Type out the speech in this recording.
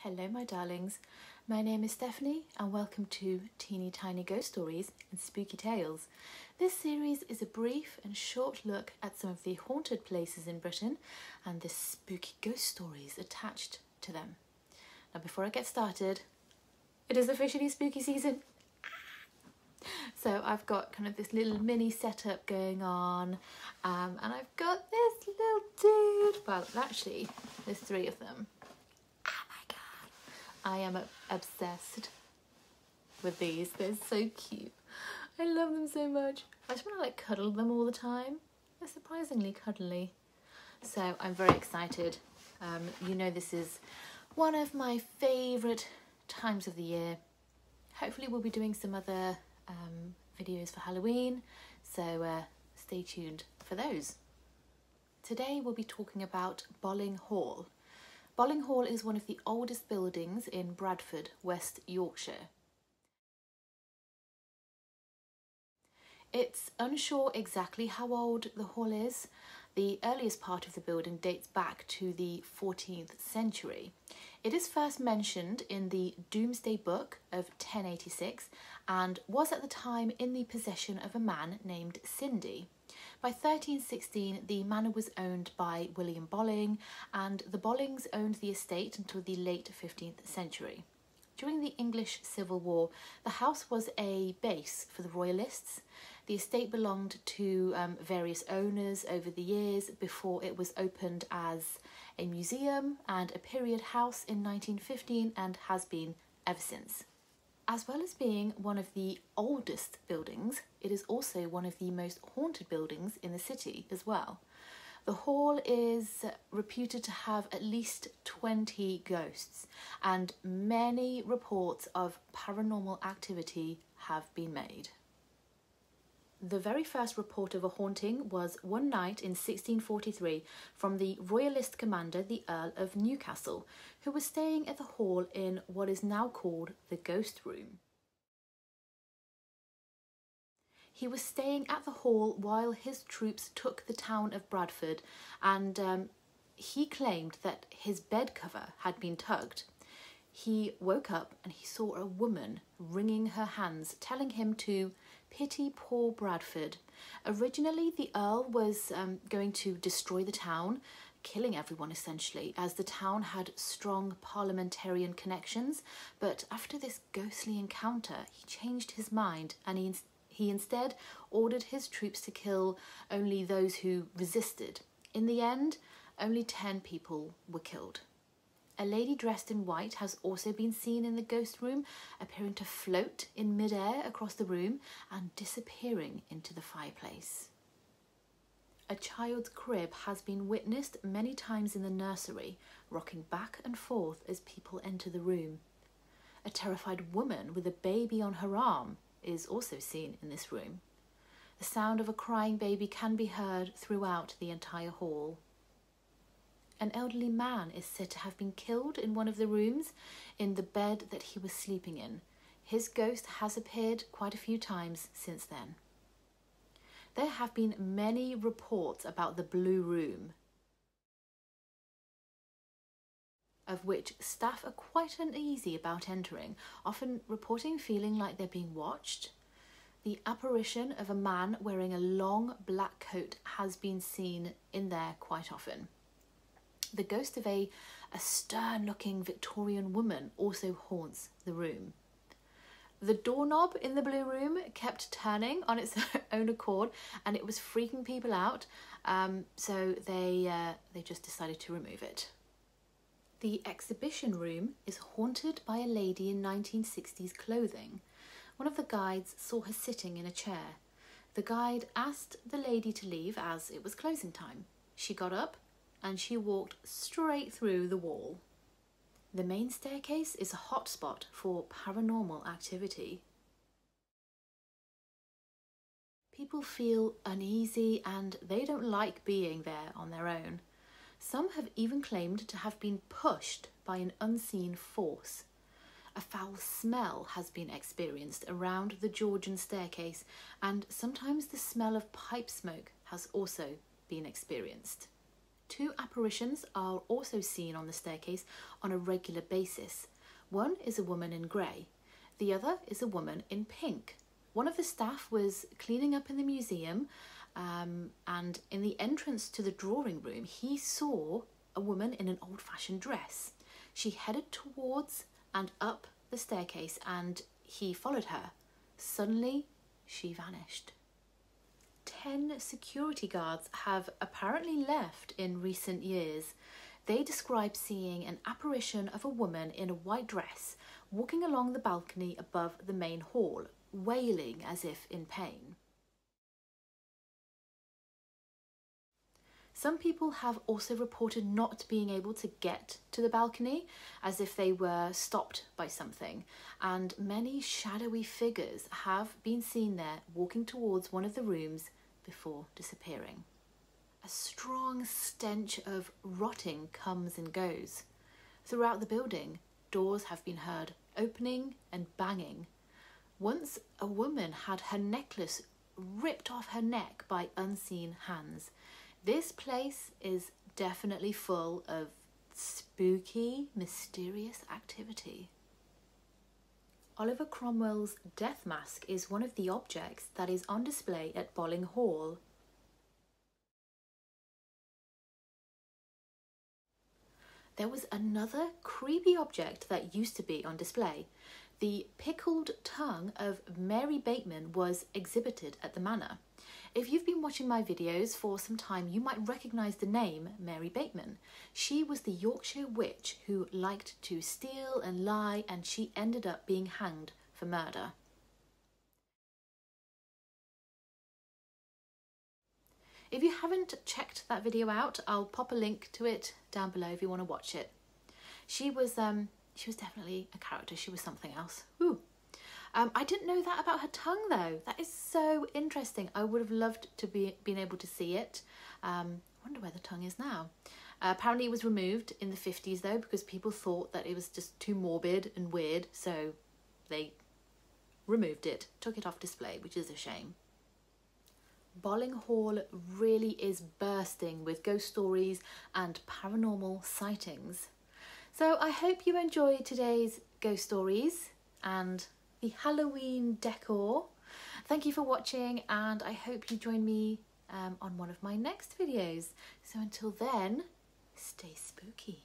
Hello my darlings, my name is Stephanie and welcome to Teeny Tiny Ghost Stories and Spooky Tales. This series is a brief and short look at some of the haunted places in Britain and the spooky ghost stories attached to them. Now before I get started, it is officially spooky season. So I've got kind of this little mini setup going on and I've got this little dude, well actually there's three of them. I am obsessed with these. They're so cute. I love them so much. I just want to cuddle them all the time. They're surprisingly cuddly. So I'm very excited. You know this is one of my favourite times of the year. Hopefully we'll be doing some other videos for Halloween. So stay tuned for those. Today we'll be talking about Bolling Hall. Bolling Hall is one of the oldest buildings in Bradford, West Yorkshire. It's unsure exactly how old the hall is. The earliest part of the building dates back to the 14th century. It is first mentioned in the Domesday Book of 1086 and was at the time in the possession of a man named Cindy. By 1316, the manor was owned by William Bolling, and the Bollings owned the estate until the late 15th century. During the English Civil War, the house was a base for the Royalists. The estate belonged to various owners over the years before it was opened as a museum and a period house in 1915 and has been ever since. As well as being one of the oldest buildings, it is also one of the most haunted buildings in the city as well. The hall is reputed to have at least 20 ghosts, and many reports of paranormal activity have been made. The very first report of a haunting was one night in 1643 from the Royalist commander, the Earl of Newcastle, who was staying at the hall in what is now called the Ghost Room. He was staying at the hall while his troops took the town of Bradford, and he claimed that his bed cover had been tugged. He woke up and he saw a woman wringing her hands, telling him to pity poor Bradford. Originally, the Earl was going to destroy the town, killing everyone essentially, as the town had strong parliamentarian connections. But after this ghostly encounter, he changed his mind and he instead ordered his troops to kill only those who resisted. In the end, only 10 people were killed. A lady dressed in white has also been seen in the ghost room, appearing to float in mid-air across the room and disappearing into the fireplace. A child's crib has been witnessed many times in the nursery, rocking back and forth as people enter the room. A terrified woman with a baby on her arm is also seen in this room. The sound of a crying baby can be heard throughout the entire hall. An elderly man is said to have been killed in one of the rooms in the bed that he was sleeping in. His ghost has appeared quite a few times since then. There have been many reports about the Blue Room, of which staff are quite uneasy about entering, often reporting feeling like they're being watched. The apparition of a man wearing a long black coat has been seen in there quite often. The ghost of a stern-looking Victorian woman also haunts the room. The doorknob in the Blue Room kept turning on its own accord and it was freaking people out, so they just decided to remove it. The exhibition room is haunted by a lady in 1960s clothing. One of the guides saw her sitting in a chair. The guide asked the lady to leave as it was closing time. She got up and she walked straight through the wall. The main staircase is a hot spot for paranormal activity. People feel uneasy and they don't like being there on their own. Some have even claimed to have been pushed by an unseen force. A foul smell has been experienced around the Georgian staircase, and sometimes the smell of pipe smoke has also been experienced. Two apparitions are also seen on the staircase on a regular basis. One is a woman in grey. The other is a woman in pink. One of the staff was cleaning up in the museum, and in the entrance to the drawing room, he saw a woman in an old-fashioned dress. She headed towards and up the staircase, and he followed her. Suddenly, she vanished. 10 security guards have apparently left in recent years. They describe seeing an apparition of a woman in a white dress walking along the balcony above the main hall, wailing as if in pain. Some people have also reported not being able to get to the balcony, as if they were stopped by something, and many shadowy figures have been seen there walking towards one of the rooms before disappearing. A strong stench of rotting comes and goes. Throughout the building, doors have been heard opening and banging. Once a woman had her necklace ripped off her neck by unseen hands. This place is definitely full of spooky, mysterious activity. Oliver Cromwell's death mask is one of the objects that is on display at Bolling Hall. There was another creepy object that used to be on display. The pickled tongue of Mary Bateman was exhibited at the manor. If you've been watching my videos for some time, you might recognise the name Mary Bateman. She was the Yorkshire witch who liked to steal and lie, and she ended up being hanged for murder. If you haven't checked that video out, I'll pop a link to it down below if you want to watch it. She was definitely a character. She was something else. Ooh. I didn't know that about her tongue though. That is so interesting. I would have loved to been able to see it. I wonder where the tongue is now. Apparently it was removed in the 50s though, because people thought that it was just too morbid and weird, so they removed it, took it off display, which is a shame. Bolling Hall really is bursting with ghost stories and paranormal sightings. So I hope you enjoyed today's ghost stories and the Halloween decor. Thank you for watching, and I hope you join me on one of my next videos. So until then, stay spooky.